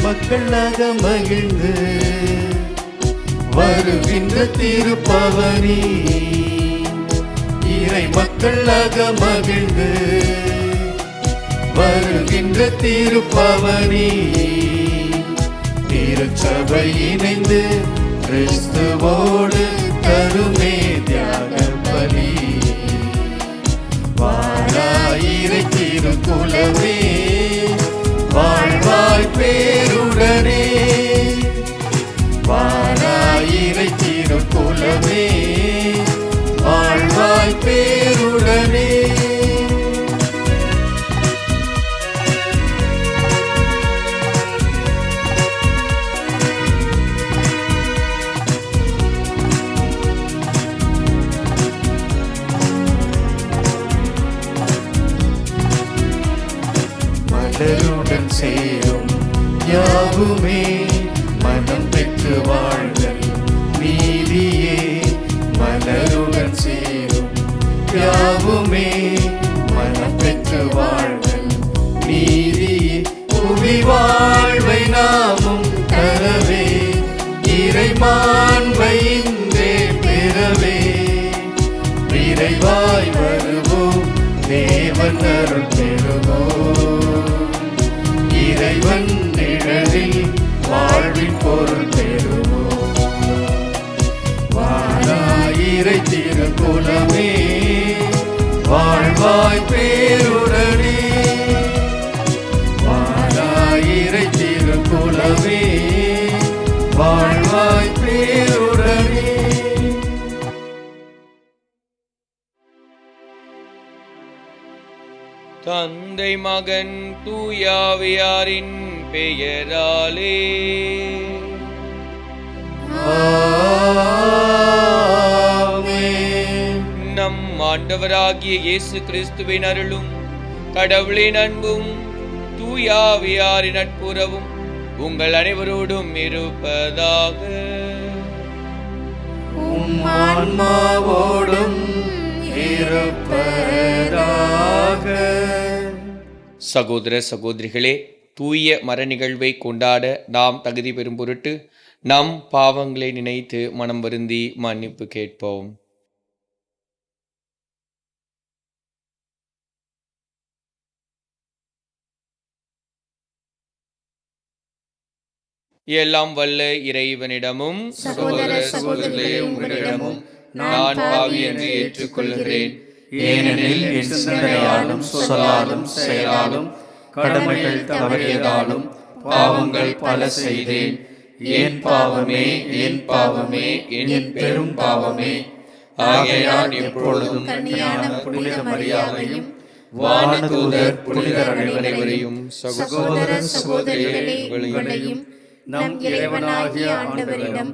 மக்களாக மகிழ்ந்து வருகின்ற திருப்பவனி, இறை மக்களாக மகிழ்ந்து வருகின்ற திருப்பவனி, திருச்சபை இணைந்து கிறிஸ்துவோடு தருமே தியாக பலி. வாராயிரை திருக்குலமே வாழ்வாய் பேருடனே, வாராயிரை திருக்குலமே வாழ்வாய் பேருடனே. மலருடன் சேரும் யாவுமே மனம் பெற்று வாழ்தல் நீதியே. மலருடன் சேரும் யாவுமே மனம் பெற்று வாழ்தல் நீதியே. புவி வாழ்வை நாமும் தரவே, இறை மாண்பை இன்றே பெறவே, விரைவாய் வருவோம் தேவன் அருள் பெறுவோம். இறைவன் நிழலில் வாழ்வின் பொருள் பெறுவோம். வாராயிரை திருக்குலமே வாழ்வாய் பேருடனே, வாராயிரை திருக்குலமே வாழ்வாய் பேருடனே. தந்தை மகன் தூயாவியாரின் பெயராலே ஆமென். நம் ஆண்டவராகிய இயேசு கிறிஸ்துவின் அருளும் கடவுளின் அன்பும் தூயாவியாரின் நட்புறவும் உங்கள் அனைவரோடும் இருப்பதாக. உம் ஆன்மாவோடும் இருப்பதாக. சகோதர சகோதரிகளே, தூய மர நிகழ்வை கொண்டாட நாம் தகுதி பெறும் பொருட்டு நம் பாவங்களை நினைத்து மனம் வருந்தி மன்னிப்பு கேட்போம். எல்லாம் வல்ல இறைவனிடமும் சகோதர சகோதரிகளே உங்களிடமும் நான் பாவி என்று ஏற்றுக்கொள்கிறேன். ஏனெனில் என் சிந்தனையாலும் சொல்லாலும் செயலாலும் கடமைகள் தவறியதாலும் பாவங்கள் பல செய்தேன். என் பாவமே என் பாவமே என் பெரும் பாவமே. ஆகையால் எப்பொழுதும் கன்னியான புனித மரியாதையும் வானதூதர் புனிதர் அனைவரையும் சகோதர சகோதரிகளே உங்களையும் நம் இறைவனாகிய ஆண்டவரிடம்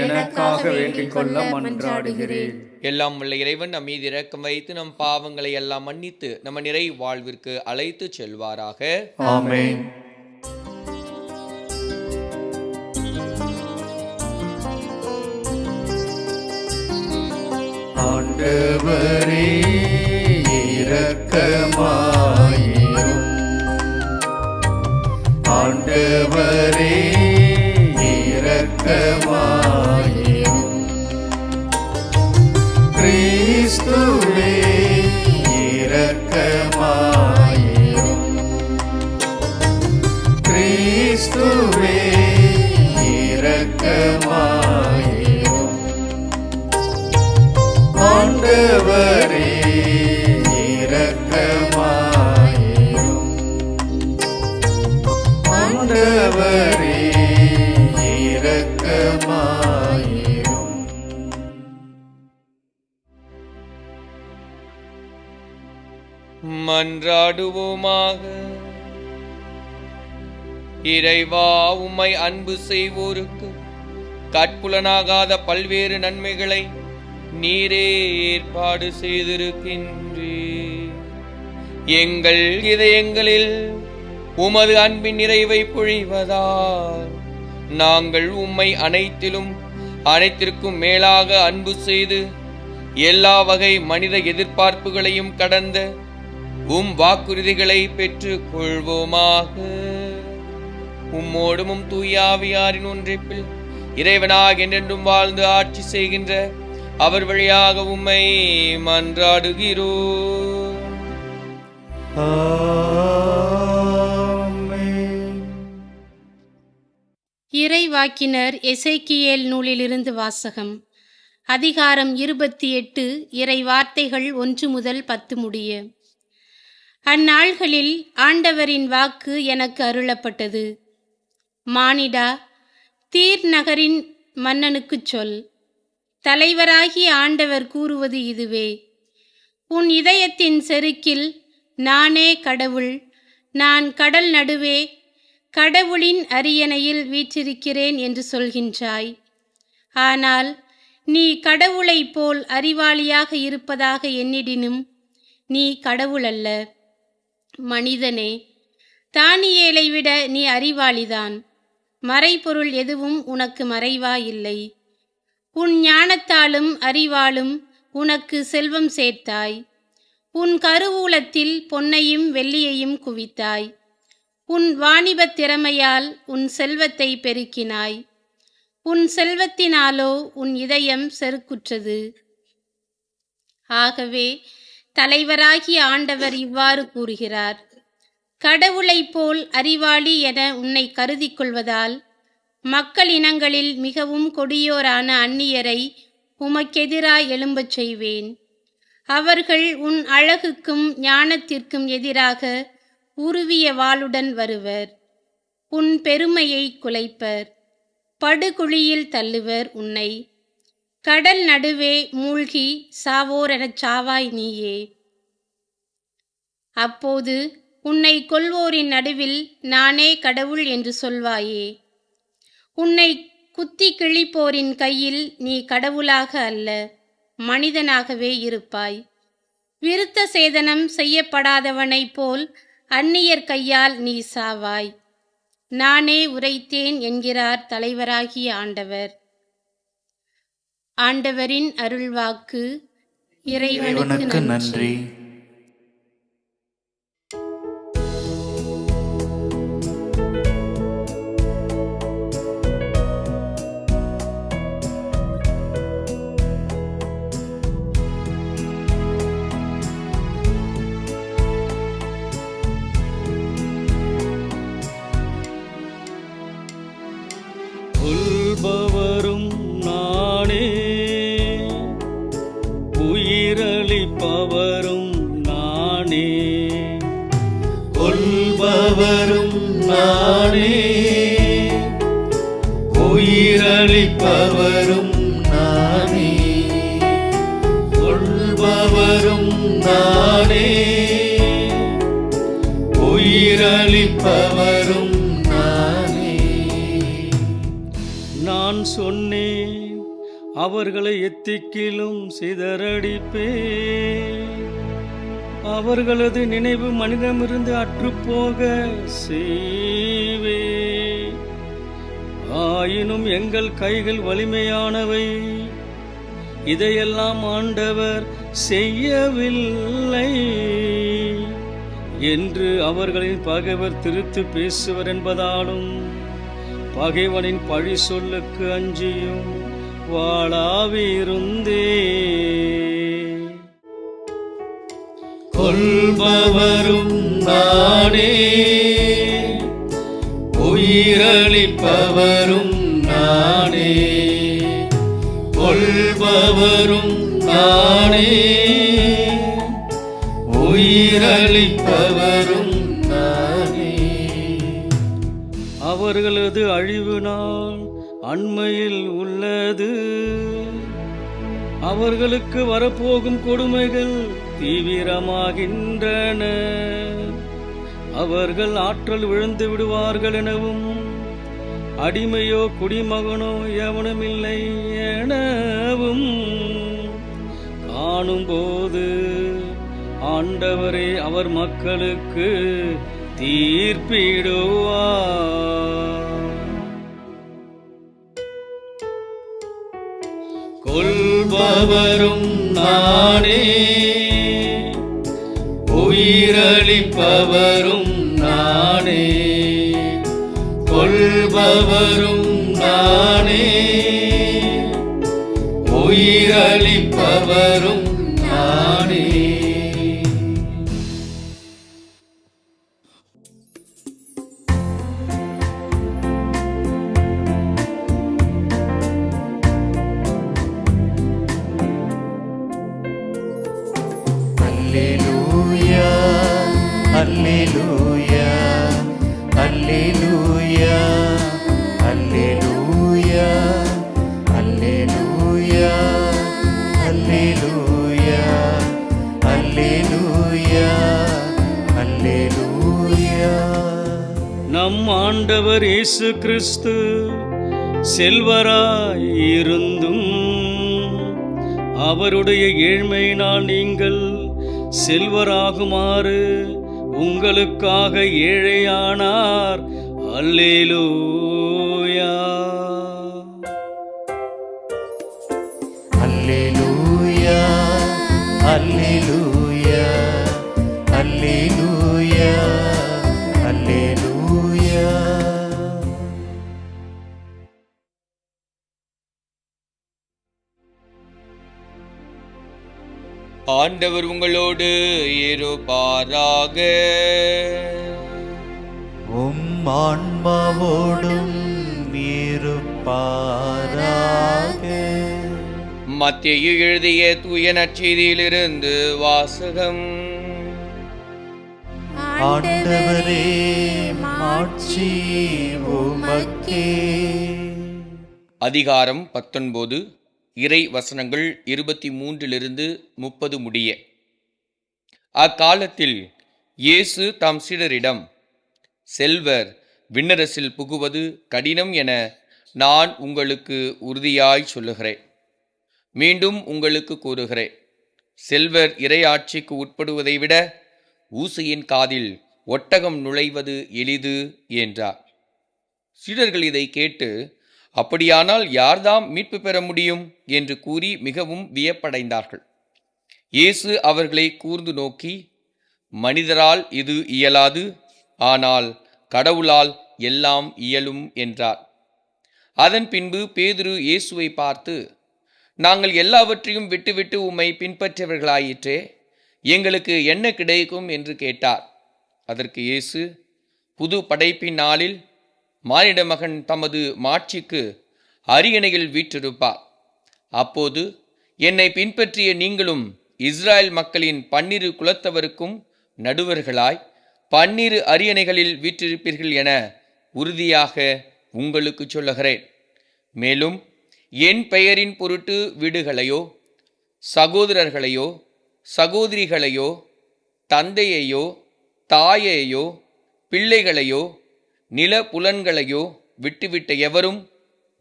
எனக்காக வேண்டிக் கொள்ள மன்றாடுகிறேன். எல்லாம் உள்ள இறைவன் நம் மீது இரக்கம் வைத்து நம் பாவங்களை எல்லாம் மன்னித்து நம்ம நிறை வாழ்விற்கு அழைத்து செல்வாராக. ஆமென். ஆண்டவரே இரக்கமாயிரும். ஆண்டவரே இரக்கமாயிரும். கிறிஸ்துவே இரக்கமாயிரும். கிறிஸ்துவே இரக்கமாயிரும். ஆண்டவரே இரக்கமாயிரும். ஆண்டவரே இரக்கமாயிரும். மன்றாடுவோமாக. இறைவா, உம்மை அன்பு செய்வோருக்கு கற்புலனாகாத பல்வேறு நன்மைகளை நீரே ஏற்பாடு செய்திருக்கின்றீர். எங்கள் இதயங்களில் உமது அன்பின் நிறைவை பொழிவதால் நாங்கள் உம்மை அனைத்திற்கும் மேலாக அன்பு செய்து எல்லா வகை மனித எதிர்பார்ப்புகளையும் கடந்த வாக்குறுதிகளை பெற்றுக் கொள்வோமாக. உம்மோடும் தூயாவியாரின் ஒன்றைப்பில் இறைவனாக என்றென்றும் வாழ்ந்து ஆட்சி செய்கின்ற அவர் வழியாக உம்மை மன்றாடுகிறோம். ஆமென். இறைவாக்கினர் எசேக்கியேல் நூலிலிருந்து வாசகம். அதிகாரம் 28, இறை வார்த்தைகள் 1 முதல் 10 முடிய. அந்நாள்களில் ஆண்டவரின் வாக்கு எனக்கு அருளப்பட்டது. மானிடா, தீர் நகரின் மன்னனுக்குச் சொல். தலைவராகிய ஆண்டவர் கூறுவது இதுவே: உன் இதயத்தின் செருக்கில் நானே கடவுள், நான் கடல் நடுவே கடவுளின் அரியணையில் வீற்றிருக்கிறேன் என்று சொல்கின்றாய். ஆனால் நீ கடவுளைப் போல் அறிவாளியாக இருப்பதாக எண்ணிடினும் நீ கடவுள் அல்ல. மனிதனே, தானியேலை விட நீ அறிவாளிதான். மறைபொருள் எதுவும் உனக்கு மறைவாயில்லை. உன் ஞானத்தாலும் அறிவாலும் உனக்கு செல்வம் சேர்த்தாய். உன் கருவூலத்தில் பொன்னையும் வெள்ளியையும் குவித்தாய். உன் வாணிபத் திறமையால் உன் செல்வத்தை பெருக்கினாய். உன் செல்வத்தினாலோ உன் இதயம் செருக்குற்றது. ஆகவே தலைவராகிய ஆண்டவர் இவ்வாறு கூறுகிறார்: கடவுளைப் போல் அறிவாளி என உன்னை கருதி கொள்வதால் மக்கள் இனங்களில் மிகவும் கொடியோரான அந்நியரை உமக்கெதிராய் எழும்பச் செய்வேன். அவர்கள் உன் அழகுக்கும் ஞானத்திற்கும் எதிராக உருவிய வாளுடன் வருவர். உன் பெருமையை குலைப்பர், படுகுழியில் தள்ளுவர் உன்னை. கடல் நடுவே மூழ்கி சாவோரெனச் சாவாய் நீயே. அப்போது உன்னை கொல்வோரின் நடுவில் நானே கடவுள் என்று சொல்வாயே. உன்னை குத்தி கிழிப்போரின் கையில் நீ கடவுளாக அல்ல, மனிதனாகவே இருப்பாய். விருத்த சேதனம் செய்யப்படாதவனைப் போல் அந்நியர் கையால் நீ சாவாய். நானே உரைத்தேன் என்கிறார் தலைவராகிய ஆண்டவர். ஆண்டவரின் அருள்வாக்கு. இறைவனுக்கு நன்றி. கொல்பவரும் நானே, உயிரளிப்பவரும் நானே. கொல்பவரும் நானே, உயிரளிப்பவரும் நானே. கொல்பவரும் நானே, உயிரளிப்பவரும் நானே. நான் சொன்னேன், அவர்களை எத்திக்கிலும் சிதறடிப்பேன். அவர்களது நினைவு மனிதமிருந்து அற்றுப்போக செய்வேன். ஆயினும் எங்கள் கைகள் வலிமையானவை, இதையெல்லாம் ஆண்டவர் செய்யவில்லை என்று அவர்களின் பகைவர் திருத்து பேசுவர் என்பதாலும் பகைவனின் பழி சொல்லுக்கு அஞ்சியும் வாழாவிருந்தே. கொல்பவரும் நானே, உயிரளிப்பவரும் நானே. கொல்பவரும் நானே, உயிரளிப்பவரும் நானே. அவர்களது அழிவு நாள் அண்மையில் உள்ளது. அவர்களுக்கு வரப்போகும் கொடுமைகள் தீவிரமாகின்றன. அவர்கள் ஆற்றல் விழுந்து விடுவார்கள் எனவும், அடிமையோ குடிமகனோ எவனுமில்லை எனவும் காணும்போது ஆண்டவரே அவர் மக்களுக்கு தீர்ப்பிடுவார். கொல்பவரும் நானே, உயிரளிப்பவரும் நானே. கொல் உயிரளிப்பவரும் நானே, உயிரளிப்பவரும் நானே. அல்லேலூயா அல்லேலூயா அல்லேலூயா அல்லேலூயா அல்லேலூயா அல்லேலூயா அல்லேலூயா அல்லேலூயா. நம் ஆண்டவர் இயேசு கிறிஸ்து செல்வராயிருந்தும் அவருடைய ஏழ்மையினால் நீங்கள் செல்வராகுமாறு உங்களுக்காக ஏழையானார். அல்லேலூயா அல்லேலூயா அல்லேலூயா அல்லேலூயா அல்லேலூயா. ஆண்டவர் உங்களோடு இருப்பாராக. உம் ஆன்மாவோடும் இருப்பாராக. மத்தேயு எழுதிய தூய நற்செய்தியிலிருந்து வாசகம். ஆண்டவரே மாட்சி உமக்கே. அதிகாரம் 19, இறை வசனங்கள் 23-30 முடிய. அக்காலத்தில் இயேசு தாம் சீடரிடம், செல்வர் விண்ணரசில் புகுவது கடினம் என நான் உங்களுக்கு உறுதியாய் சொல்லுகிறேன். மீண்டும் உங்களுக்கு கூறுகிறேன், செல்வர் இறையாட்சிக்கு உட்படுவதை விட ஊசையின் காதில் ஒட்டகம் நுழைவது எளிது என்றார். சீடர்கள் இதை கேட்டு, அப்படியானால் யார்தாம் மீட்பு பெற முடியும் என்று கூறி மிகவும் வியப்படைந்தார்கள். இயேசு அவர்களை கூர்ந்து நோக்கி, மனிதரால் இது இயலாது, ஆனால் கடவுளால் எல்லாம் இயலும் என்றார். அதன் பின்பு பேதுரு இயேசுவை பார்த்து, நாங்கள் எல்லாவற்றையும் விட்டுவிட்டு உம்மை பின்பற்றியவர்களாயிற்றே, எங்களுக்கு என்ன கிடைக்கும் என்று கேட்டார். அதற்கு இயேசு, புது படைப்பின் நாளில் மானிட மகன் தமது மாட்சிக்கு அரியணையில் வீற்றிருப்பார். அப்போது என்னை பின்பற்றிய நீங்களும் இஸ்ராயல் மக்களின் 12 குலத்தவருக்கும் நடுவர்களாய் 12 அரியணைகளில் வீற்றிருப்பீர்கள் என உறுதியாக உங்களுக்கு சொல்லுகிறேன். மேலும் என் பெயரின் பொருட்டு வீடுகளையோ சகோதரர்களையோ சகோதரிகளையோ தந்தையையோ தாயையோ பிள்ளைகளையோ நில புலன்களையோ விட்டுவிட்ட எவரும்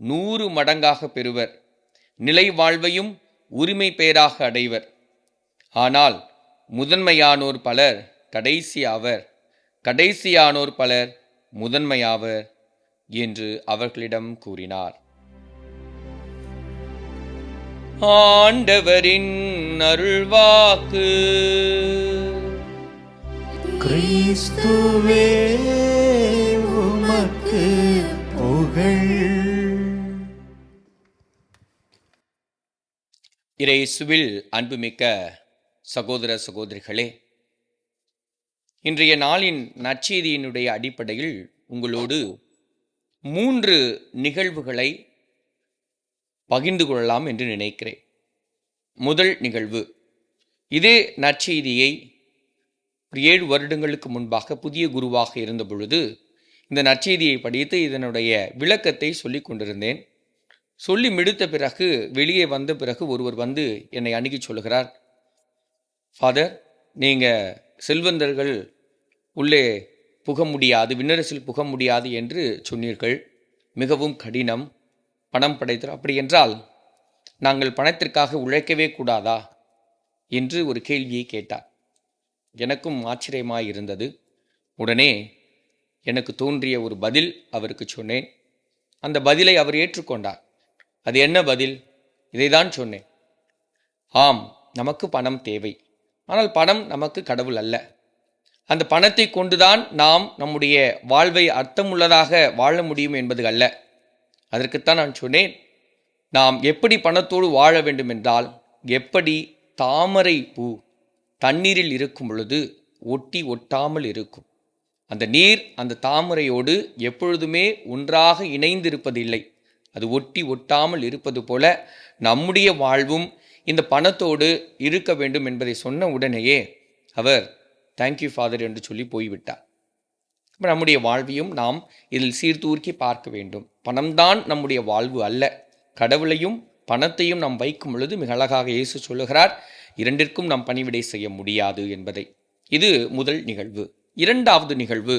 100 மடங்காக பெறுவர், நிலை வாழ்வையும் உரிமை பெயராக அடைவர். ஆனால் முதன்மையானோர் பலர் கடைசியாவர், கடைசியானோர் பலர் முதன்மையாவர் என்று அவர்களிடம் கூறினார். ஆண்டவரின் அருள்வாக்கு. கிறிஸ்துவே உமக்கு புகழ். இயேசுவில் அன்புமிக்க சகோதர சகோதரிகளே, இன்றைய நாளின் நற்செய்தியினுடைய அடிப்படையில் உங்களோடு 3 நிகழ்வுகளை பகிர்ந்து கொள்ளலாம் என்று நினைக்கிறேன். முதல் நிகழ்வு, இதே நற்செய்தியை 7 வருடங்களுக்கு முன்பாக புதிய குருவாக இருந்த பொழுது இந்த நற்செய்தியை படித்து இதனுடைய விளக்கத்தை சொல்லி கொண்டிருந்தேன். சொல்லி முடித்த பிறகு வெளியே வந்த பிறகு ஒருவர் வந்து என்னை அணுகி சொல்லுகிறார், ஃபாதர், நீங்கள் செல்வந்தர்கள் உள்ளே புக முடியாது, விண்ணரசில் புக முடியாது என்று சொன்னீர்கள், மிகவும் கடினம், பணம் படைத்தோர், அப்படி என்றால் நாங்கள் பணத்திற்காக உழைக்கவே கூடாதா என்று ஒரு கேள்வியை கேட்டார். எனக்கும் ஆச்சரியமாய் இருந்தது. உடனே எனக்கு தோன்றிய ஒரு பதில் அவருக்கு சொன்னேன். அந்த பதிலை அவர் ஏற்றுக்கொண்டார். அது என்ன பதில்? இதைதான் சொன்னேன். ஆம், நமக்கு பணம் தேவை, ஆனால் பணம் நமக்கு கடவுள் அல்ல. அந்த பணத்தை கொண்டுதான் நாம் நம்முடைய வாழ்வை அர்த்தமுள்ளதாக வாழ முடியும் என்பது அல்ல. அதற்குத்தான் நான் சொன்னேன், நாம் எப்படி பணத்தோடு வாழ வேண்டும் என்றால், எப்படி தாமரை பூ தண்ணீரில் இருக்கும் பொழுது ஒட்டி ஒட்டாமல் இருக்கும். அந்த நீர் அந்த தாமரையோடு எப்பொழுதுமே ஒன்றாக இணைந்திருப்பதில்லை, அது ஒட்டி ஒட்டாமல் இருப்பது போல நம்முடைய வாழ்வும் இந்த பணத்தோடு இருக்க வேண்டும் என்பதை சொன்ன உடனேயே அவர் தேங்க்யூ ஃபாதர் என்று சொல்லி போய்விட்டார். இப்போ நம்முடைய வாழ்வையும் நாம் இதில் சீர்தூக்கி பார்க்க வேண்டும். பணம்தான் நம்முடைய வாழ்வு அல்ல. கடவுளையும் பணத்தையும் நாம் வைக்கும் பொழுது மிக அழகாக இயேசு சொல்லுகிறார், இரண்டிற்கும் நாம் பணிவிடை செய்ய முடியாது என்பதை. இது முதல் நிகழ்வு. இரண்டாவது நிகழ்வு,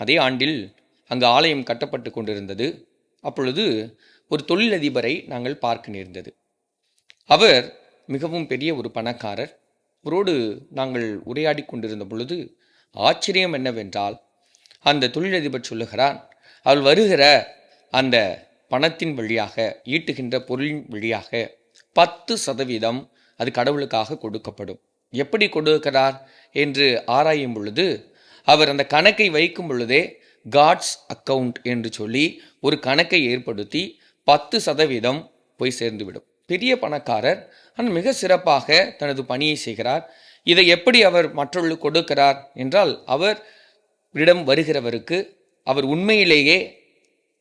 அதே ஆண்டில் அங்கு ஆலயம் கட்டப்பட்டு கொண்டிருந்தது. அப்பொழுது ஒரு தொழிலதிபரை நாங்கள் பார்க்க நேர்ந்தது. அவர் மிகவும் பெரிய ஒரு பணக்காரர். அவரோடு நாங்கள் உரையாடி கொண்டிருந்த பொழுது ஆச்சரியம் என்னவென்றால், அந்த தொழிலதிபர் சொல்லுகிறார், அவள் வருகிற அந்த பணத்தின் வழியாக, ஈட்டுகின்ற பொருளின் வழியாக 10% அது கடவுளுக்காக கொடுக்கப்படும். எப்படி கொடுக்கிறார் என்று ஆராயும் பொழுது அவர் அந்த கணக்கை வைக்கும் பொழுதே காட்ஸ் அக்கவுண்ட் என்று சொல்லி ஒரு கணக்கை ஏற்படுத்தி 10% போய் சேர்ந்துவிடும். பெரிய பணக்காரர், ஆனால் மிக சிறப்பாக தனது பணியை செய்கிறார். இதை எப்படி அவர் மற்றவர்களுக்கு கொடுக்கிறார் என்றால், அவரிடம் வருகிறவருக்கு அவர் உண்மையிலேயே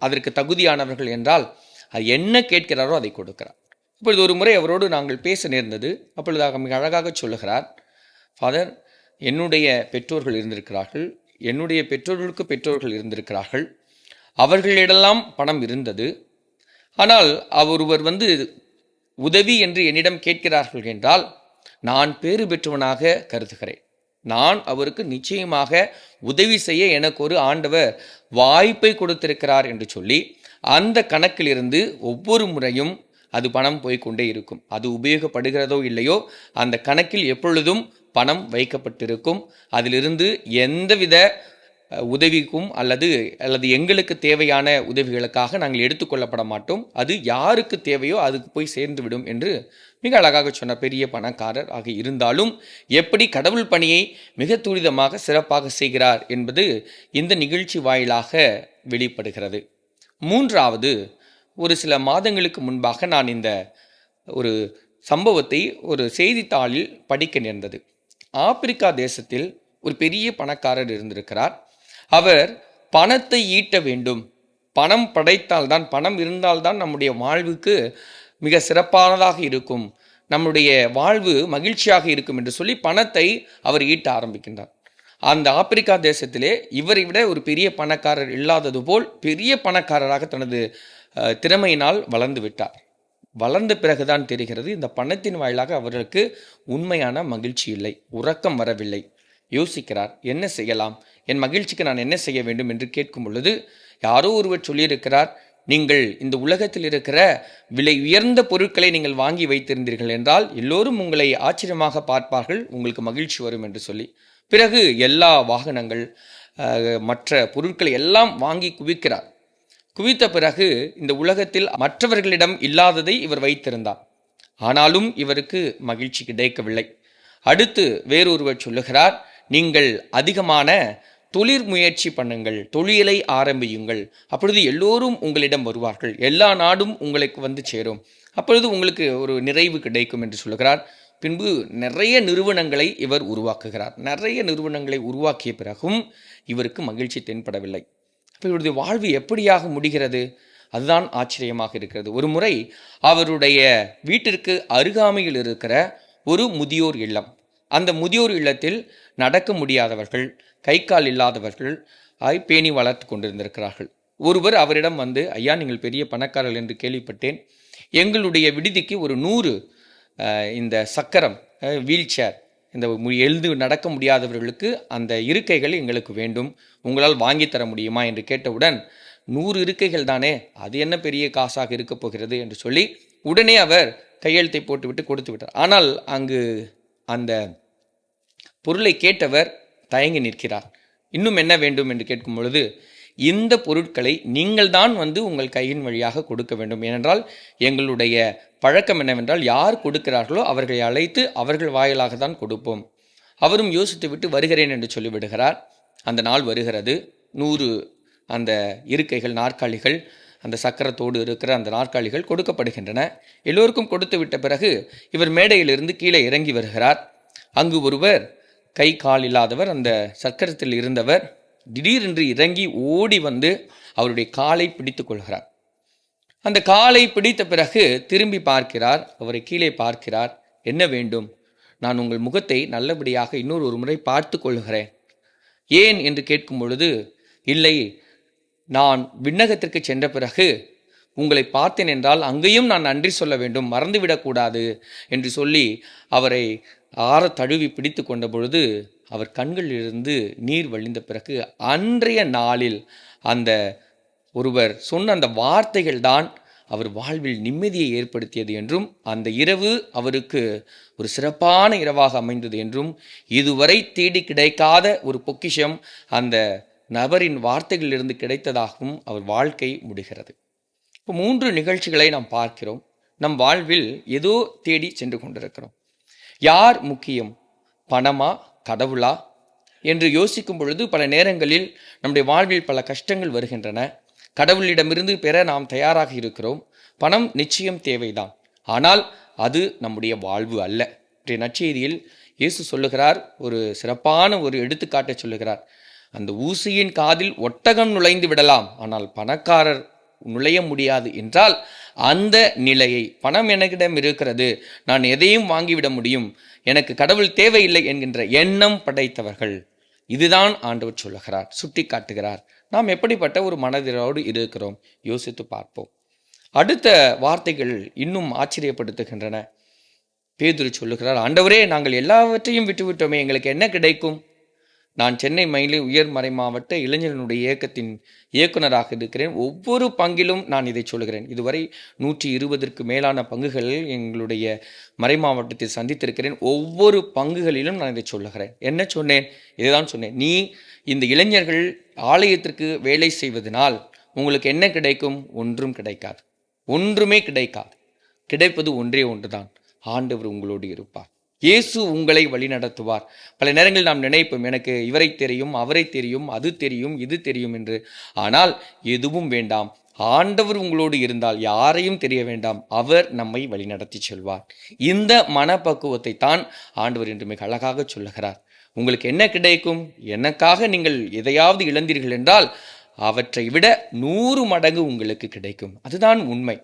அதற்கு தகுதியானவர்கள் என்றால் அது என்ன கேட்கிறாரோ அதை கொடுக்கிறார். இப்பொழுது ஒரு முறை அவரோடு நாங்கள் பேச நேர்ந்தது. அப்பொழுது மிக அழகாக சொல்லுகிறார், ஃபாதர், என்னுடைய பெற்றோர்கள் இருந்திருக்கிறார்கள், என்னுடைய பெற்றோர்களுக்கு பெற்றோர்கள் இருந்திருக்கிறார்கள், அவர்களிடெல்லாம் பணம் இருந்தது. ஆனால் ஒருவர் உதவி என்று என்னிடம் கேட்கிறார்கள் என்றால் நான் பேறு பெற்றவனாக கருதுகிறேன். நான் அவருக்கு நிச்சயமாக உதவி செய்ய எனக்கு ஒரு ஆண்டவர் வாய்ப்பை கொடுத்திருக்கிறார் என்று சொல்லி அந்த கணக்கிலிருந்து ஒவ்வொரு முறையும் அது பணம் போய்கொண்டே இருக்கும். அது உபயோகப்படுகிறதோ இல்லையோ அந்த கணக்கில் எப்பொழுதும் பணம் வைக்கப்பட்டிருக்கும். அதிலிருந்து எந்தவித உதவிக்கும் அல்லது எங்களுக்கு தேவையான உதவிகளுக்காக நாங்கள் எடுத்துக்கொள்ளப்பட மாட்டோம். அது யாருக்கு தேவையோ அதுக்கு போய் சேர்ந்துவிடும் என்று மிக அழகாக சொன்ன பெரிய பணக்காரர் ஆக இருந்தாலும் எப்படி கடவுள் பணியை மிக துரிதமாக சிறப்பாக செய்கிறார் என்பது இந்த நிகழ்ச்சி வாயிலாக வெளிப்படுகிறது. மூன்றாவது, ஒரு சில மாதங்களுக்கு முன்பாக நான் இந்த ஒரு சம்பவத்தை ஒரு செய்தித்தாளில் படிக்க நேர்ந்தது. ஆப்பிரிக்கா தேசத்தில் ஒரு பெரிய பணக்காரர் இருந்திருக்கிறார். அவர் பணத்தை ஈட்ட வேண்டும், பணம் படைத்தால்தான், பணம் இருந்தால்தான் நம்முடைய வாழ்வுக்கு மிக சிறப்பானதாக இருக்கும், நம்முடைய வாழ்வு மகிழ்ச்சியாக இருக்கும் என்று சொல்லி பணத்தை அவர் ஈட்ட ஆரம்பிக்கின்றார். அந்த ஆப்பிரிக்கா தேசத்திலே இவரை விட ஒரு பெரிய பணக்காரர் இல்லாதது போல் பெரிய பணக்காரராக தனது திறமையினால் வளர்ந்து விட்டார். வளர்ந்த பிறகுதான் தெரிகிறது, இந்த பணத்தின் வாயிலாக அவர்களுக்கு உண்மையான மகிழ்ச்சி இல்லை, உறக்கம் வரவில்லை. யோசிக்கிறார், என்ன செய்யலாம், என் மகிழ்ச்சிக்கு நான் என்ன செய்ய வேண்டும் என்று கேட்கும் பொழுது யாரோ ஒருவர் சொல்லியிருக்கிறார், நீங்கள் இந்த உலகத்தில் இருக்கிற விலை உயர்ந்த பொருட்களை நீங்கள் வாங்கி வைத்திருந்தீர்கள் என்றால் எல்லோரும் உங்களை ஆச்சரியமாக பார்ப்பார்கள், உங்களுக்கு மகிழ்ச்சி வரும் என்று சொல்லி. பிறகு எல்லா வாகனங்கள் மற்ற பொருட்களை எல்லாம் வாங்கி குவிக்கிறார். குவித்த பிறகு இந்த உலகத்தில் மற்றவர்களிடம் இல்லாததை இவர் வைத்திருந்தார். ஆனாலும் இவருக்கு மகிழ்ச்சி கிடைக்கவில்லை. அடுத்து வேறொருவர் சொல்லுகிறார், நீங்கள் அதிகமான தொழில் முயற்சி பண்ணுங்கள், தொழிலை ஆரம்பியுங்கள், அப்பொழுது எல்லோரும் உங்களிடம் வருவார்கள், எல்லா நாடும் உங்களுக்கு சேரும், அப்பொழுது உங்களுக்கு ஒரு நிறைவு கிடைக்கும் என்று சொல்லுகிறார். பின்பு நிறைய நிறுவனங்களை இவர் உருவாக்குகிறார். நிறைய நிறுவனங்களை உருவாக்கிய பிறகும் இவருக்கு மகிழ்ச்சி தென்படவில்லை. இப்போ இவருடைய வாழ்வு எப்படியாக முடிகிறது? அதுதான் ஆச்சரியமாக இருக்கிறது. ஒரு முறை அவருடைய வீட்டிற்கு அருகாமையில் இருக்கிற ஒரு முதியோர் இல்லம், அந்த முதியோர் இல்லத்தில் நடக்க முடியாதவர்கள், கை கால் இல்லாதவர்கள் பேணி வளர்த்து கொண்டிருந்திருக்கிறார்கள். ஒருவர் அவரிடம் ஐயா, நீங்கள் பெரிய பணக்காரர்கள் என்று கேள்விப்பட்டேன், எங்களுடைய விடுதிக்கு ஒரு 100 இந்த சக்கரம் வீல் சேர், இந்த எழுந்து நடக்க முடியாதவர்களுக்கு அந்த இருக்கைகள் எங்களுக்கு வேண்டும், உங்களால் வாங்கி தர முடியுமா என்று கேட்டவுடன் 100 இருக்கைகள் தானே, அது என்ன பெரிய காசாக இருக்க போகிறது என்று சொல்லி உடனே அவர் கையெழுத்தை போட்டுவிட்டு கொடுத்து விட்டார். ஆனால் அங்கு அந்த பொருளை கேட்டவர் தயங்கி நிற்கிறார். இன்னும் என்ன வேண்டும் என்று கேட்கும் பொழுது, இந்த பொருட்களை நீங்கள் தான் உங்கள் கையின் வழியாக கொடுக்க வேண்டும், ஏனென்றால் எங்களுடைய பழக்கம் என்னவென்றால் யார் கொடுக்கிறார்களோ அவர்களை அழைத்து அவர்கள் வாயிலாக தான் கொடுப்போம், அவரும் யோசித்து விட்டு வருகிறேன் என்று சொல்லிவிடுகிறார். அந்த நாள் வருகிறது. 100 அந்த இருக்கைகள், நாற்காலிகள், அந்த சக்கரத்தோடு இருக்கிற அந்த நாற்காலிகள் கொடுக்கப்படுகின்றன. எல்லோருக்கும் கொடுத்து விட்ட பிறகு இவர் மேடையிலிருந்து கீழே இறங்கி வருகிறார். அங்கு ஒருவர், கை கால் இல்லாதவர், அந்த சக்கரத்தில் இருந்தவர் திடீரென்று இறங்கி ஓடி வந்து அவருடைய காலை பிடித்து கொள்கிறார். அந்த காலை பிடித்த பிறகு திரும்பி பார்க்கிறார், அவரை கீழே பார்க்கிறார். என்ன வேண்டும்? நான் உங்கள் முகத்தை நல்லபடியாக இன்னொரு முறை பார்த்து கொள்கிறேன். ஏன் என்று கேட்கும் பொழுது, இல்லை, நான் விண்ணகத்திற்கு சென்ற பிறகு உங்களை பார்த்தேன் என்றால் அங்கேயும் நான் நன்றி சொல்ல வேண்டும், மறந்துவிடக்கூடாது என்று சொல்லி அவரை ஆற தழுவி பிடித்து கொண்ட பொழுது அவர் கண்களிலிருந்து நீர் வழிந்த பிறகு அன்றைய நாளில் அந்த ஒருவர் சொன்ன அந்த வார்த்தைகள் தான் அவர் வாழ்வில் நிம்மதியை ஏற்படுத்தியது என்றும், அந்த இரவு அவருக்கு ஒரு சிறப்பான இரவாக அமைந்தது என்றும், இதுவரை தேடி கிடைக்காத ஒரு பொக்கிஷம் அந்த நபரின் வார்த்தைகளிலிருந்து கிடைத்ததாகவும் அவர் வாழ்க்கை முடிகிறது. இப்போ 3 நிகழ்ச்சிகளை நாம் பார்க்கிறோம். நம் வாழ்வில் ஏதோ தேடி சென்று கொண்டிருக்கிறோம். யார் முக்கியம்? பணமா, கடவுளா என்று யோசிக்கும் பொழுது பல நேரங்களில் நம்முடைய வாழ்வில் பல கஷ்டங்கள் வருகின்றன. கடவுளிடமிருந்து பெற நாம் தயாராக இருக்கிறோம். பணம் நிச்சயம் தேவைதான், ஆனால் அது நம்முடைய வாழ்வு அல்ல. இன்றைய நற்செய்தியில் இயேசு சொல்லுகிறார், ஒரு சிறப்பான ஒரு எடுத்துக்காட்டை சொல்லுகிறார். அந்த ஊசியின் காதில் ஒட்டகம் நுழைந்து விடலாம், ஆனால் பணக்காரர் நுழைய முடியாது என்றால் அந்த நிலையை, பணம் எனக்கிடம் இருக்கிறது, நான் எதையும் வாங்கிவிட முடியும், எனக்கு கடவுள் தேவையில்லை என்கின்ற எண்ணம் படைத்தவர்கள், இதுதான் ஆண்டவர் சொல்லுகிறார், சுட்டி காட்டுகிறார். நாம் எப்படிப்பட்ட ஒரு மனதிலோடு இருக்கிறோம் யோசித்து பார்ப்போம். அடுத்த வார்த்தைகள் இன்னும் ஆச்சரியப்படுத்துகின்றன. பேதுரு சொல்லுகிறார், ஆண்டவரே, நாங்கள் எல்லாவற்றையும் விட்டுவிட்டோமே, எங்களுக்கு என்ன கிடைக்கும்? நான் சென்னை மயிலை உயர் மறை மாவட்ட இளைஞர்களுடைய இயக்கத்தின் இயக்குநராக இருக்கிறேன். ஒவ்வொரு பங்கிலும் நான் இதை சொல்கிறேன். இதுவரை 120ற்கு மேலான பங்குகளில் எங்களுடைய மறை மாவட்டத்தில் சந்தித்திருக்கிறேன். ஒவ்வொரு பங்குகளிலும் நான் இதை சொல்லுகிறேன். என்ன சொன்னேன்? இதுதான் சொன்னேன். நீ இந்த இளைஞர்கள் ஆலயத்திற்கு வேலை செய்வதனால் உங்களுக்கு என்ன கிடைக்கும்? ஒன்றும் கிடைக்காது, ஒன்றுமே கிடைக்காது. கிடைப்பது ஒன்றே ஒன்றுதான், ஆண்டவர் உங்களோடு இருப்பார், இயேசு உங்களை வழி நடத்துவார். பல நேரங்களில் நாம் நினைப்போம், எனக்கு இவரை தெரியும், அவரை தெரியும், அது தெரியும், இது தெரியும் என்று. ஆனால் எதுவும் வேண்டாம், ஆண்டவர் உங்களோடு இருந்தால் யாரையும் தெரிய வேண்டாம், அவர் நம்மை வழிநடத்தி செல்வார். இந்த மனப்பக்குவத்தை தான் ஆண்டவர் என்று மிக அழகாக சொல்லுகிறார். உங்களுக்கு என்ன கிடைக்கும்? எனக்காக நீங்கள் எதையாவது இழந்தீர்கள் என்றால் அவற்றை விட 100 மடங்கு உங்களுக்கு கிடைக்கும். அதுதான் உண்மை.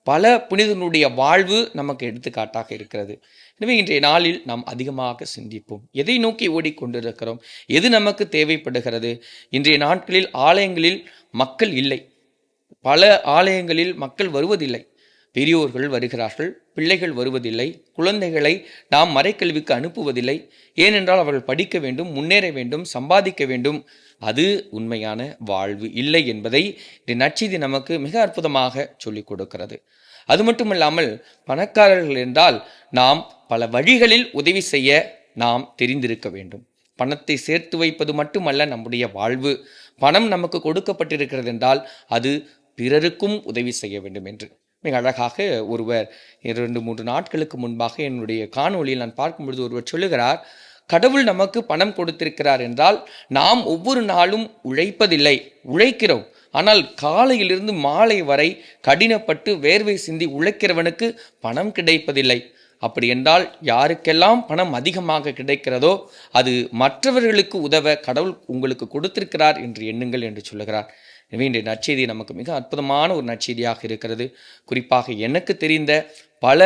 பல புனிதனுடைய வாழ்வு நமக்கு எடுத்துக்காட்டாக இருக்கிறது. எனவே இன்றைய நாளில் நாம் அதிகமாக சிந்திப்போம். எதை நோக்கி ஓடிக்கொண்டிருக்கிறோம்? எது நமக்கு தேவைப்படுகிறது? இன்றைய நாட்களில் ஆலயங்களில் மக்கள் இல்லை, பல ஆலயங்களில் மக்கள் வருவதில்லை. பெரியோர்கள் வருகிறார்கள், பிள்ளைகள் வருவதில்லை. குழந்தைகளை நாம் மறைக்கல்விக்கு அனுப்புவதில்லை. ஏனென்றால் அவர்கள் படிக்க வேண்டும், முன்னேற வேண்டும், சம்பாதிக்க வேண்டும். அது உண்மையான வாழ்வு இல்லை என்பதை இந்த நற்செய்தி நமக்கு மிக அற்புதமாக சொல்லிக் கொடுக்கிறது. அது மட்டுமல்லாமல் பணக்காரர்கள் என்றால் நாம் பல வழிகளில் உதவி செய்ய நாம் தெரிந்திருக்க வேண்டும். பணத்தை சேர்த்து வைப்பது மட்டுமல்ல நம்முடைய வாழ்வு. பணம் நமக்கு கொடுக்கப்பட்டிருக்கிறது என்றால் அது பிறருக்கும் உதவி செய்ய வேண்டும் என்று மிக அழகாக ஒருவர் 2-3 நாட்களுக்கு முன்பாக என்னுடைய காணொளியில் நான் பார்க்கும் பொழுது ஒருவர் சொல்லுகிறார், கடவுள் நமக்கு பணம் கொடுத்திருக்கிறார் என்றால் நாம் ஒவ்வொரு நாளும் உழைப்பதில்லை, உழைக்கிறோம். ஆனால் காலையிலிருந்து மாலை வரை கடினப்பட்டு வேர்வை சிந்தி உழைக்கிறவனுக்கு பணம் கிடைப்பதில்லை. அப்படி என்றால் யாருக்கெல்லாம் பணம் அதிகமாக கிடைக்கிறதோ அது மற்றவர்களுக்கு உதவ கடவுள் உங்களுக்கு கொடுத்திருக்கிறார் என்று எண்ணுங்கள் என்று சொல்லுகிறார். எனவே இன்றைய நற்செய்தி நமக்கு மிக அற்புதமான ஒரு நற்செய்தியாக இருக்கிறது. குறிப்பாக எனக்கு தெரிந்த பல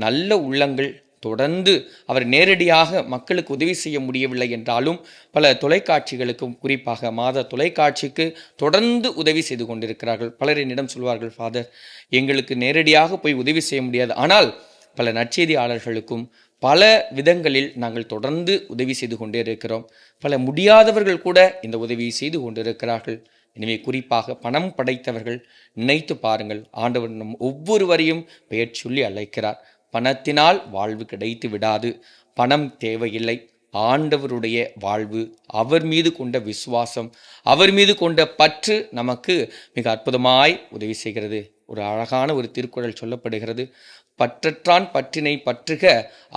நல்ல உள்ளங்கள் தொடர்ந்து அவர் நேரடியாக மக்களுக்கு உதவி செய்ய முடியவில்லை என்றாலும் பல தொலைக்காட்சிகளுக்கும், குறிப்பாக மாத தொலைக்காட்சிக்கு தொடர்ந்து உதவி செய்து கொண்டிருக்கிறார்கள். பலர் என்னிடம் சொல்வார்கள், ஃபாதர், எங்களுக்கு நேரடியாக போய் உதவி செய்ய முடியாது, ஆனால் பல நற்செய்தியாளர்களுக்கும் பல விதங்களில் நாங்கள் தொடர்ந்து உதவி செய்து கொண்டே இருக்கிறோம். பல முடியாதவர்கள் கூட இந்த உதவியை செய்து கொண்டிருக்கிறார்கள். எனவே குறிப்பாக பணம் படைத்தவர்கள் நினைத்து பாருங்கள், ஆண்டவர் நம் ஒவ்வொருவரையும் பெயர் சொல்லி அழைக்கிறார். பணத்தினால் வாழ்வு கிடைத்து விடாது, பணம் தேவையில்லை. ஆண்டவருடைய வாழ்வு, அவர் மீது கொண்ட விசுவாசம், அவர் மீது கொண்ட பற்று நமக்கு மிக அற்புதமாய் உதவி செய்கிறது. ஒரு அழகான ஒரு திருக்குறள் சொல்லப்படுகிறது, பற்றற்றான் பற்றினை பற்றுக,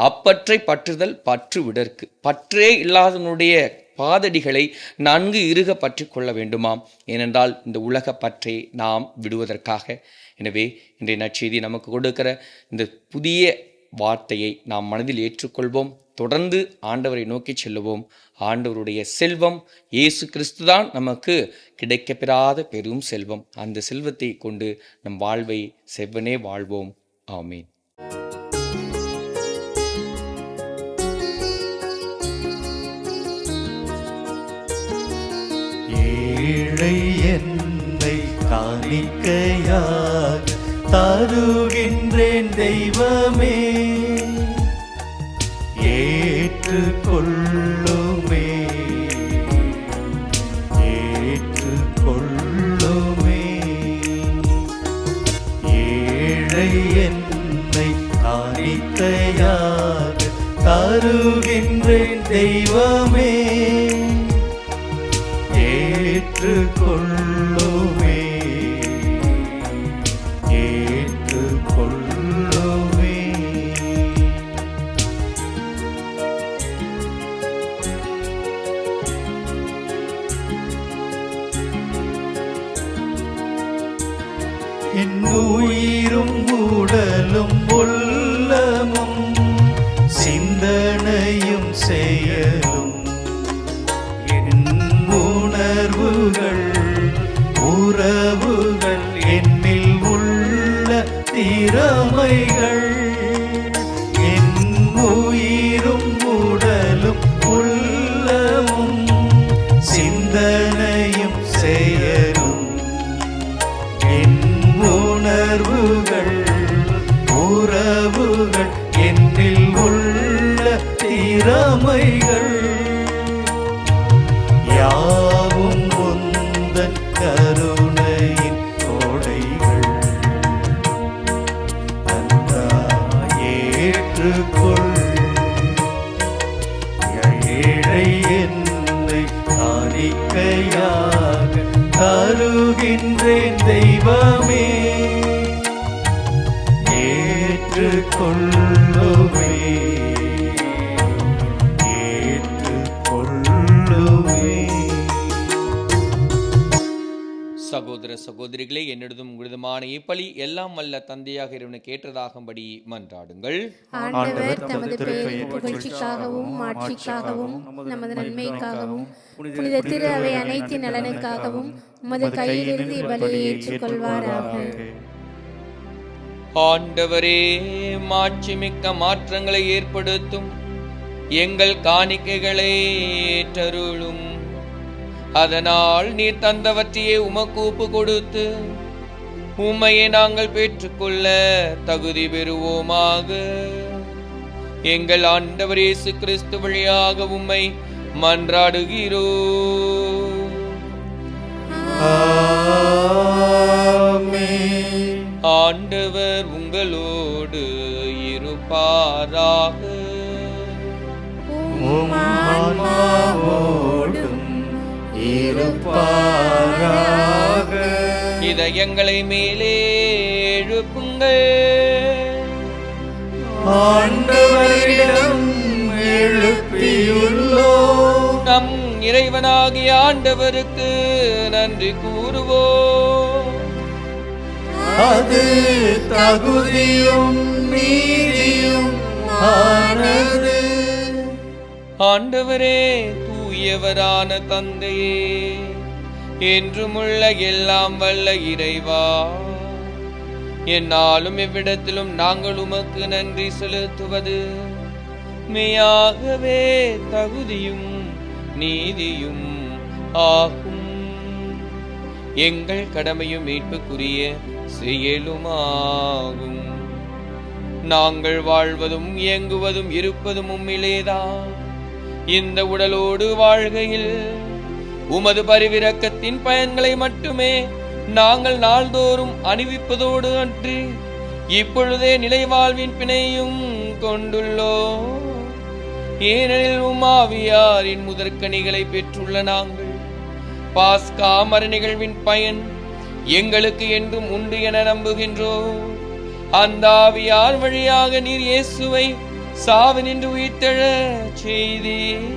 அப்பற்றை பற்றுதல் பற்று விடற்கு. பற்றே இல்லாதவனுடைய பாதடிகளை நன்கு இறுக பற்றி கொள்ள வேண்டுமாம். ஏனென்றால் இந்த உலக பற்றை நாம் விடுவதற்காக. எனவே இன்றைய நற்செய்தி நமக்கு கொடுக்கிற இந்த புதிய வார்த்தையை நாம் மனதில் ஏற்றுக்கொள்வோம். தொடர்ந்து ஆண்டவரை நோக்கி செல்லுவோம். ஆண்டவருடைய செல்வம் இயேசு கிறிஸ்துதான் நமக்கு கிடைக்கப்பெறாத பெரும் செல்வம். அந்த செல்வத்தை கொண்டு நம் வாழ்வை செவ்வனே வாழ்வோம். ஆமீன். ஏழை என்னை காணிக்கையாக தருகின்றேன் தெய்வமே, ஏற்றுக்கொள்ளுமே, ஏற்றுக்கொள்ளுமே. ஏழை என்னை காணிக்கையாக தருகின்றேன் தெய்வமே, ஏற்றுக்கொள்ளுமே, ஏற்றுக்கொள்ளுமே. என் உயிரும் உடலும் உள்ளமும் சிந்தனையும் செயலும் என் உணர்வுகள் உறவுகள் என்னில் உள்ள திறமைகள், என் உயிரும் உடலும் உள்ளமும் சிந்தனையும் செயலும் என் உணர்வுகள் உறவுகள் என்னில் உள்ள திறமைகள் யாவும் உந்தன் கருணையின் கோடைகள். ஏற்றுக்கொள். ஏழை என்னை காணிக்கையாக தருகின்றேன் தெய்வமே, ஏற்றுக்கொள்ளுமே, ஏற்றுக்கொள்ளுமே. சகோதர சகோதரிகளே, என்னிடதும் உங்களிடமான இப்பலி எல்லாம் வல்ல தந்தையாக இறைவனுக்கு ஏற்றதாகும்படி மன்றாடுங்கள். ஆண்டவர் தமது பெயரின் புகழ்ச்சிக்காகவும் மாட்சிக்காகவும் நமது நன்மைக்காகவும் புனித திரு அவை அனைத்து நலனுக்காகவும் உமது கையிலிருந்து இப்பலியை ஏற்றுக்கொள்வாராக. ஆண்டவரே, மாட்சிமிக்க மாற்றங்களை ஏற்படுத்தும் எங்கள் காணிக்கைகளை ஏற்றருளும். அதனால் நீர் தந்தவற்றையே உமக்கு ஒப்பு கொடுத்து உம்மையை நாங்கள் பெற்றுக்கொள்ள தகுதி பெறுவோமாக. எங்கள் ஆண்டவர் இயேசு கிறிஸ்து வழியாக உம்மை மன்றாடுகிறோம். ஆமென். ஆண்டவர் உங்களோடு இருப்பாராக. உம் ஆன்மாவோடும் இருப்பாராக. இதயங்களை மேலே எழுப்புங்கள். ஆண்டவரிடம் எழுப்பியுள்ளோம். நம் இறைவனாகிய ஆண்டவருக்கு நன்றி கூறுவோம். அது தகுதியும் நீதியும் ஆனது. ஆண்டவரே, தூயவரான தந்தையே, என்றுமுள்ள எல்லாம் வல்ல இறைவா, என்னாலும் எவ்விடத்திலும் நாங்கள் உமக்கு நன்றி செலுத்துவது மெய்யாகவே தகுதியும் நீதியும் ஆகும். எங்கள் கடமையும் மீட்புக்குரிய செயலுமாகும். நாங்கள் வாழ்வதும் இயங்குவதும் இருப்பதும் உம்மிலேதான். இந்த உடலோடு வாழ்கையில் உமது பரிவிரக்கத்தின் பயன்களை மட்டுமே நாங்கள் நாள்தோறும் அணிவிப்பதோடு அன்றி இப்பொழுதே நிலைவாழ்வின் பிணையும் கொண்டுள்ளோம். ஏனெனில் உம்மாவியாரின் முதற்கனிகளை பெற்றுள்ள நாங்கள் பாஸ்கா மர நிகழ்வின் பயன் எங்களுக்கு என்றும் உண்டு என நம்புகின்றோம். அந்த ஆவியார் வழியாக நீர் இயேசுவை சாவினின்று உயிர்த்தெழ செய்தீர்.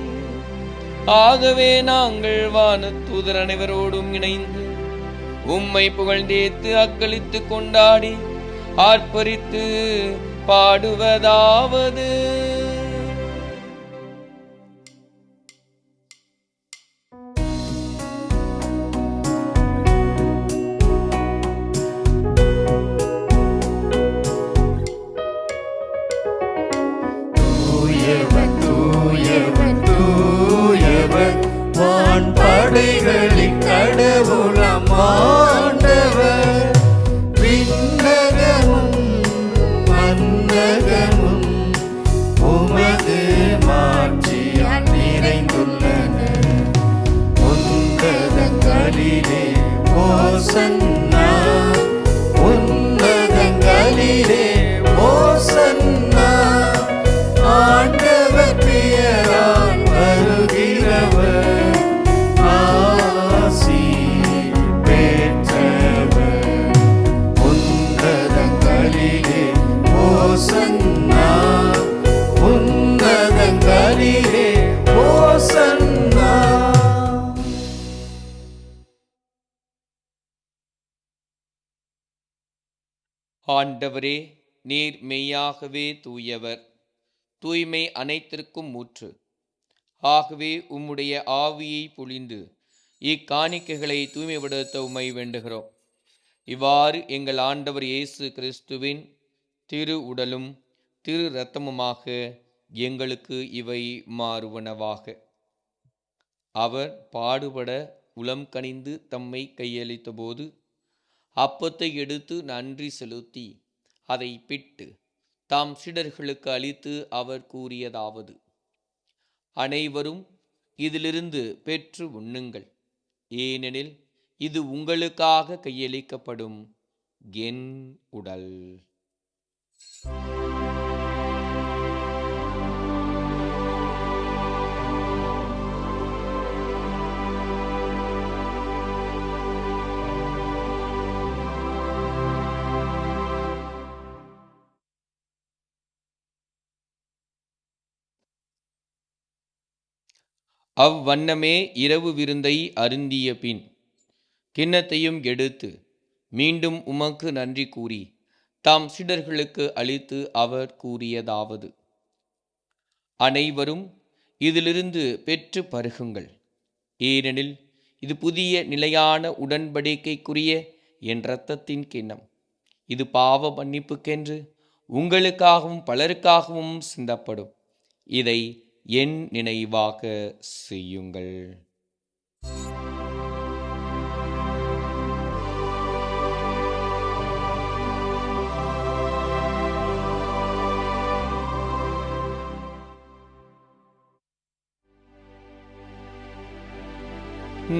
ஆகவே நாங்கள் வானதூதர் அனைவரோடும் இணைந்து உம்மை புகழ்ந்தேத்து அக்களித்து கொண்டாடி ஆர்ப்பரித்து பாடுவதாவது: தூயவர் தூயவர் தூயவர் வான்படைகளின் கடவுளாம் ஆண்டவர். விண்ணகமும் மண்ணகமும் உமது மாட்சியால் நிறைந்துள்ளன. உன்னதங்களிலே ஓசன்னா, உன்னதங்களிலே ஓசன்னா. ஆண்டவர் பெயரால் வருகிறவர் ஆசி பெற்றவர். உன்னதங்களிலே ஓசன்னா, உன்னதங்களிலே ஓசன்னா. ஆண்டவரே, நீர் மெய்யாகவே தூயவர், தூய்மை அனைத்திற்கும் ஊற்று. ஆகவே உம்முடைய ஆவியை பொழிந்து இக்காணிக்கைகளை தூய்மைப்படுத்த உம்மை வேண்டுகிறோம். இவ்வாறு எங்கள் ஆண்டவர் இயேசு கிறிஸ்துவின் திரு உடலும் திரு இரத்தமுமாக எங்களுக்கு இவை மாறுவனவாக. அவர் பாடுபட உளம் கனிந்து தம்மை கையளித்த போது அப்பத்தை எடுத்து நன்றி செலுத்தி அதை பிட்டு தாம் சீடர்களுக்கு அளித்து அவர் கூறியதாவது: அனைவரும் இதிலிருந்து பெற்று உண்ணுங்கள், ஏனெனில் இது உங்களுக்காக கையளிக்கப்படும் என் உடல். அவ்வண்ணமே இரவு விருந்தை அருந்திய பின் கிண்ணத்தையும் எடுத்து மீண்டும் உமக்கு நன்றி கூறி தாம் சீடர்களுக்கு அளித்து அவர் கூறியதாவது: அனைவரும் இதிலிருந்து பெற்று பருகுங்கள், ஏனெனில் இது புதிய நிலையான உடன்படிக்கைக்குரிய என் இரத்தத்தின் கிண்ணம். இது பாவ மன்னிப்புக்கென்று உங்களுக்காகவும் பலருக்காகவும் சிந்தப்படும். இதை என் நினைவாக செய்யுங்கள்.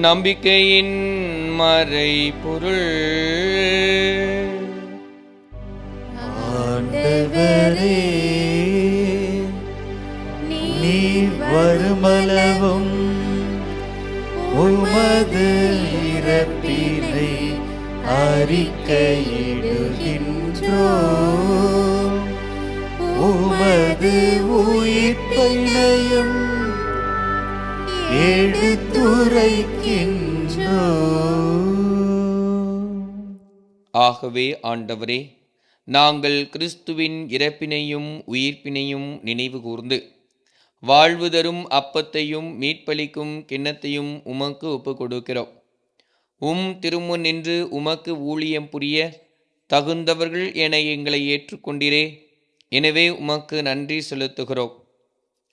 நம்பிக்கையின் மறைபொருள். ஆண்டவரே, நீர் வருமளவும் உமது இறப்பினை அறிக்கையிடுகின்றோம். உமது உயிர்ப்பினையும் எடுத்துரைக்கின்றோம். ஆகவே ஆண்டவரே, நாங்கள் கிறிஸ்துவின் இறப்பினையும் உயிர்ப்பினையும் நினைவு கூர்ந்து வாழ்வு தரும் அப்பத்தையும் மீட்பளிக்கும் கிண்ணத்தையும் உமக்கு ஒப்பு கொடுக்கிறோம். திருமுன் நின்று உமக்கு ஊழியம் புரிய தகுந்தவர்கள் என எங்களை ஏற்றுக்கொண்டீரே. எனவே உமக்கு நன்றி செலுத்துகிறோம்.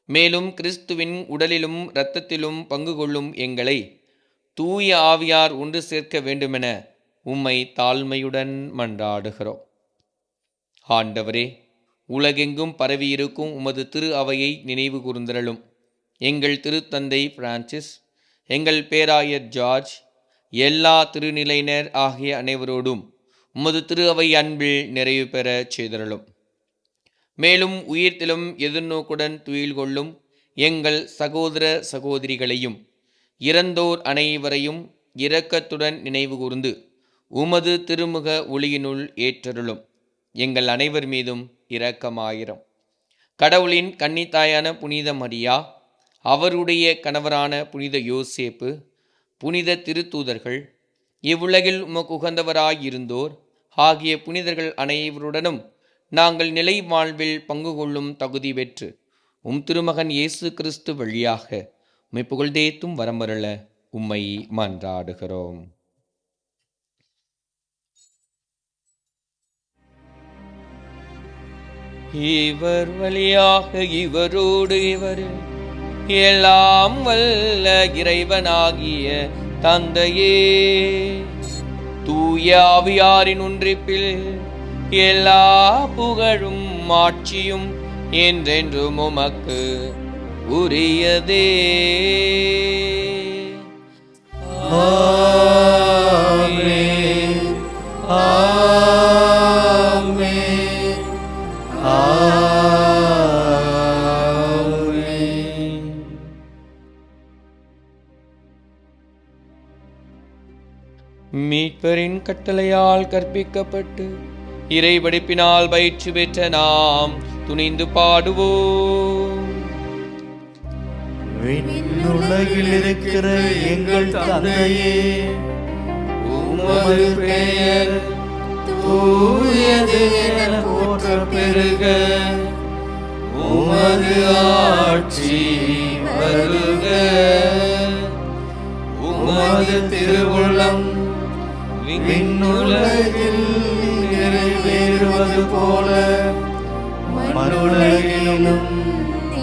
மேலும் கிறிஸ்துவின் உடலிலும் இரத்தத்திலும் பங்கு கொள்ளும் எங்களை தூய ஆவியார் ஒன்று சேர்க்க வேண்டுமென உம்மை தாழ்மையுடன் மன்றாடுகிறோம். ஆண்டவரே, உலகெங்கும் பரவியிருக்கும் உமது திரு அவையை நினைவு கூர்ந்தருளும். எங்கள் திருத்தந்தை பிரான்சிஸ், எங்கள் பேராயர் ஜார்ஜ், எல்லா திருநிலையினர் ஆகிய அனைவரோடும் உமது திரு அவை அன்பில் நிறைவு பெற செய்தருளும். மேலும் உயிர்த்திலும் எதிர்நோக்குடன் துயில் கொள்ளும் எங்கள் சகோதர சகோதரிகளையும் இறந்தோர் அனைவரையும் இரக்கத்துடன் நினைவு கூர்ந்து உமது திருமுக ஒளியினுள் ஏற்றருளும். எங்கள் அனைவர் மீதும் இரக்கமாயிரும். கடவுளின் கன்னித்தாயான புனித மரியா, அவருடைய கணவரான புனித யோசேப்பு, புனித திருத்தூதர்கள், இவ்வுலகில் உமக்கு உகந்தவராயிருந்தோர் ஆகிய புனிதர்கள் அனைவருடனும் நாங்கள் நிலை வாழ்வில் பங்கு கொள்ளும் தகுதி பெற்று திருமகன் இயேசு கிறிஸ்து வழியாக உம்மை புகழ்ந்தேத்தும் வரமருள உம்மை மன்றாடுகிறோம். இவர் வழியாக இவரோடு இவரில் எல்லாம் வல்ல இறைவனாகிய தந்தையே, தூய ஆவியாரின் ஒன்றிப்பில் எல்லா புகழும் ஆட்சியும் என்றென்றும் உமக்கு உரியதே. ஆமென். ஆமென். ஆமென். மீட்பரின் கட்டளையால் கற்பிக்கப்பட்டு இறைவடிப்பினால் பயிற்சி பெற்ற நாம் துணிந்து பாடுவோம். விண்ணுலகில் இருக்கிற எங்கள் தந்தையே, உமது பெயர் தூயது என போற்ற பெருக. உமது ஆட்சி வருக. உமது திருவுள்ளம் விண்ணுலகில் நிறைவேறுவது போல மண்ணுலகிலும்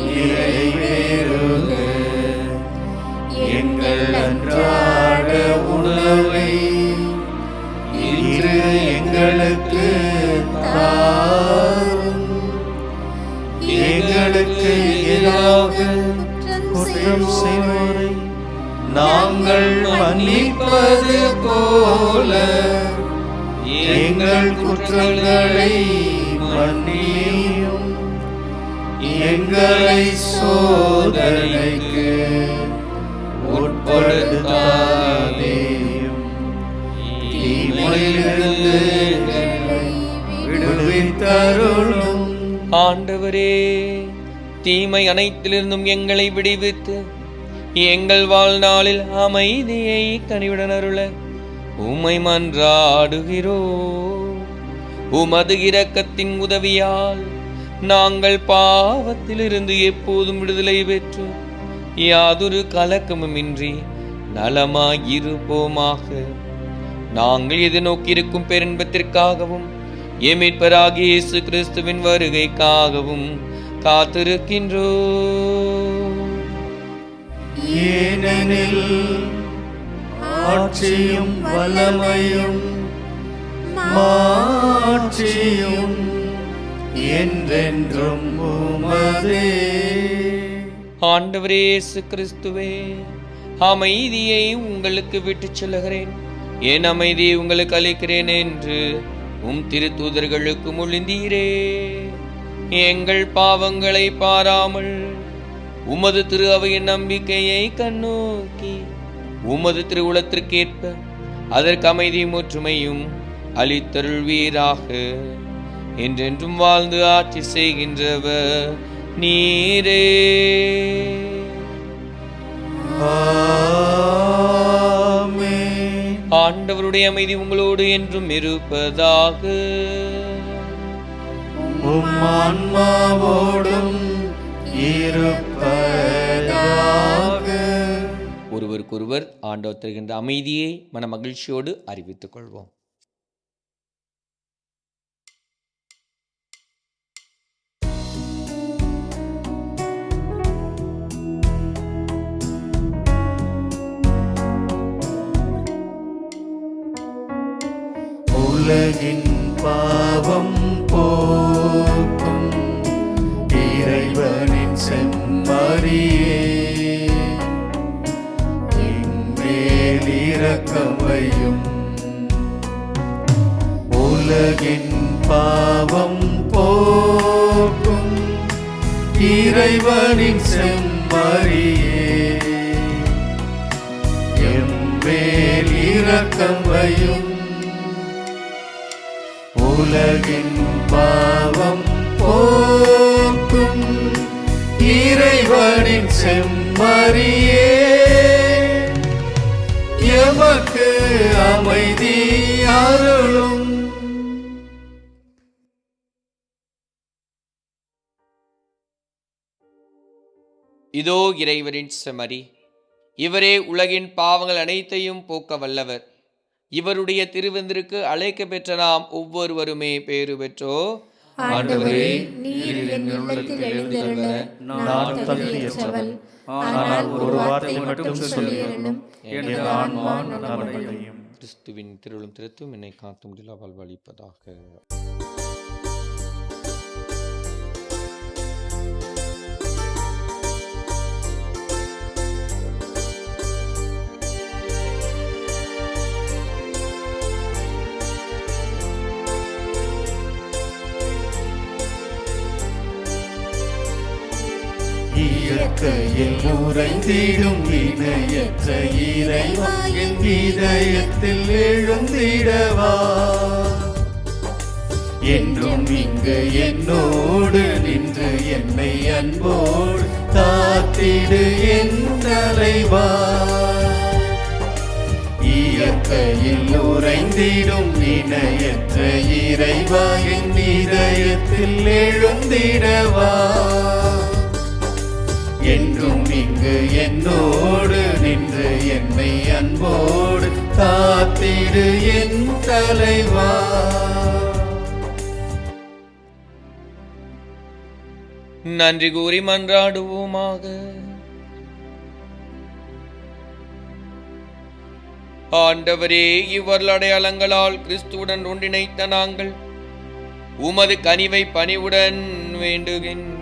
நிறைவேறுக. எங்கள் அன்றாட உணவை இன்று எங்களுக்கு தாரும். எங்களுக்கு எதிராக குற்றம் செய்வோரை நாங்கள் மன்னிப்பது போல எங்கள் குற்றங்களை மன்னியும். எங்களை சோதனைக்கு உட்படுத்தாதேயும், தீமையிலிருந்து எங்களை விடுவித்தருளும். ஆண்டவரே, தீமை அனைத்திலிருந்தும் எங்களை விடுவித்து எங்கள் வாழ்நாளில் அமைதியை கனிவுடன் அருள உம்மை மன்றாடுகிறோம். உமது இரக்கத்தின் உதவியால் நாங்கள் பாவத்திலிருந்து எப்போதும் விடுதலை பெற்று யாதொரு கலக்கமுமின்றி நலமாயிருப்போமாக. நாங்கள் எதிர்நோக்கியிருக்கும் பேரின்பத்திற்காகவும் மீட்பராகிய இயேசு கிறிஸ்துவின் வருகைக்காகவும் காத்திருக்கின்றோம். ஏனெனில் ஆட்சியும் வல்லமையும் மாட்சியும் என்றென்றும் உமதே. ஆண்டவரே இயேசு கிறிஸ்துவே, அமைதியை உங்களுக்கு விட்டுச் செல்கிறேன், என் அமைதியை உங்களுக்கு அளிக்கிறேன் என்று திருத்தூதர்களுக்கு மொழிந்தீரே. எங்கள் பாவங்களை பாராமல் உமது திரு அவையின் நம்பிக்கையை கண்ணோக்கி உமது திருவுளத்திற்கேற்ப அதற்கு அமைதியும் ஒற்றுமையும் அளித்தருள்வீராக. என்றென்றும் வாழ்ந்து ஆட்சி செய்கின்றவர் நீரே. ஆமென். ஆண்டவருடைய அமைதி உங்களோடு என்றும் இருப்பதாக. உம் ஆன்மாவோடும் இருப்பதாக. ஒருவருக்கொருவர் ஆண்டவர் தருகின்ற அமைதியை மன மகிழ்ச்சியோடு அறிவித்துக் கொள்வோம். உலகின் பாவம் போக்கும் இறைவனின் செம்மறியே, என்மேல் இரக்கம் வையும். உலகின் பாவம் போக்கும் இறைவனின் செம்மறியே, இரக்கம் வையும். உலகின் இறைவனின் செம்மறியே, எமக்கு அமைதி அருளும். இதோ இறைவனின் செம்மறி, இவரே உலகின் பாவங்கள் அனைத்தையும் போக்க வல்லவர். இவருடைய திருவிருந்துக்கு அழைக்க பெற்ற நாம் ஒவ்வொருவருமே பேறு பெற்றோ. ஆண்டவரே, நீர் என் இல்லத்தில் எழுந்தருள நான் தகுதியற்றவள். ஆனால் ஒரு வார்த்தை மட்டும் சொல்லியருளும், என் ஆன்மா நலமடையும். கிறிஸ்துவின் திருளும் திருத்தும் என்னை காத்தும் வாழ்வளிப்பதாக. இயற்கையில் உறைந்திடும் இணையற்ற இறைவா, என் இதயத்தில் எழுந்திடவா. என்றும் இங்கு என்னோடு நின்று என்னை அன்போடு காத்திடு என் தலைவா. இயற்கையில் உறைந்திடும் இணையற்ற இறைவா, என் இதயத்தில் எழுந்திடவா. என்றும் இங்கு என்னோடு நின்று என்னை அன்போடு காத்திடு என் தலைவா. நன்றி கூறி மன்றாடுவோமாக. ஆண்டவரே, இவ்வருள் அடையாளங்களால் கிறிஸ்துவுடன் ஒன்றிணைத்த நாங்கள் உமது கனிவை பணிவுடன் வேண்டுகின்றோம்.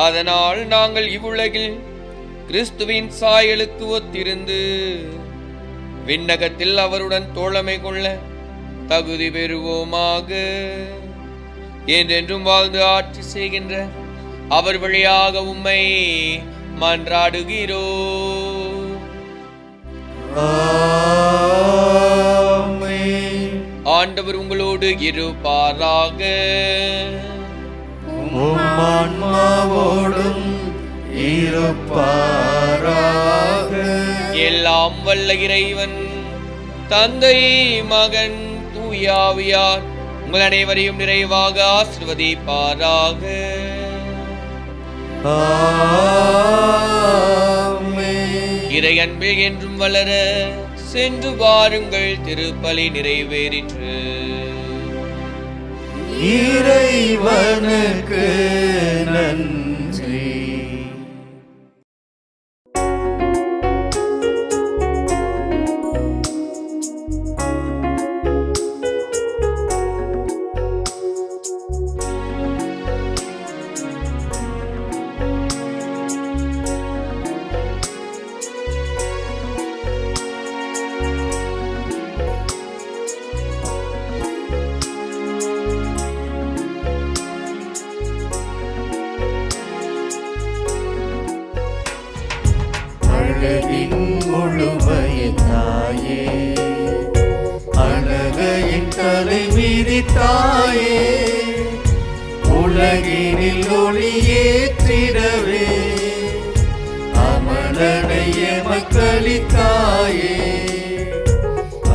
அதனால் நாங்கள் இவ்வுலகில் கிறிஸ்துவின் சாயலுக்கு ஒத்திருந்து விண்ணகத்தில் அவருடன் தோழமை கொள்ள தகுதி பெறுவோமாக. என்றென்றும் வாழ்ந்து ஆட்சி செய்கின்ற அவர் வழியாக உம்மை மன்றாடுகிறோம். ஆமென். ஆண்டவர் உங்களோடு இருப்பாராக. ஆன்மாவோடும் இருப்பாராக. எல்லாம் வல்ல இறைவன் தந்தை, மகன், தூயாவியார் உங்கள் அனைவரையும் நிறைவாக ஆசீர்வதிப்பாராக. ஆமென். இறை அன்பில் என்றும் வளர சென்று வாருங்கள். திருப்பலி நிறைவேறிற்று. இறைவனுக்கு நன்றி. அழகின் முழுமைய தாயே, அழகையின் தலை மீறி தாயே, உலகினில் ஒளியேற்றிடவே அமலனைய மக்களித்தாயே.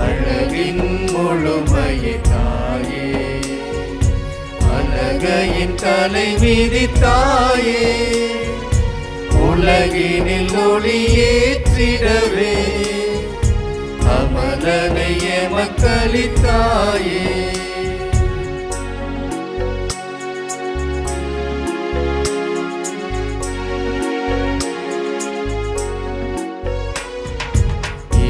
அழகின் முழுமைய தாயே, அழகையின் தலை மீறி தாயே, உலகினில் ஒளியேற்றிடவே அமலனைய மக்களித்தாயே.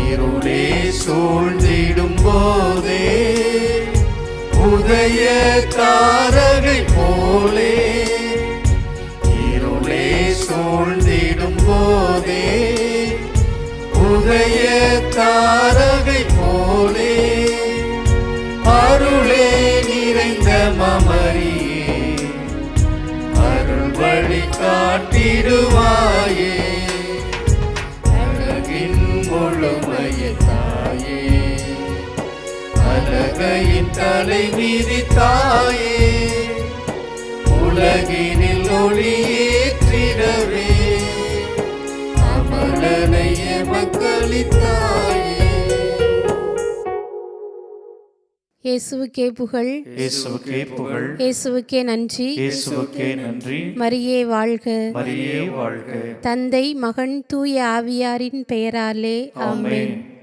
இருளே சூழ்ந்திடும் போதே உதய தாரகை போலே, இருளே சூழ்ந்திடும் போதே உதய தாரகை போலே, அருளே நிறைந்த மமரியே, அருள் வழி காட்டிடுவாயே. அழகின் முழுமைய தாயே, அழகையின் தலை மீதி தாயே, உலகினில் ஒளியேற்றி அளித்தாயே. இயேசுவுக்கே புகழ், இயேசுவுக்கே புகழ், இயேசுவுக்கே நன்றி, இயேசுவுக்கே நன்றி. மரியே வாழ்க. மரியே வாழ்க. தந்தை மகன் தூய ஆவியாரின் பெயராலே ஆமென்.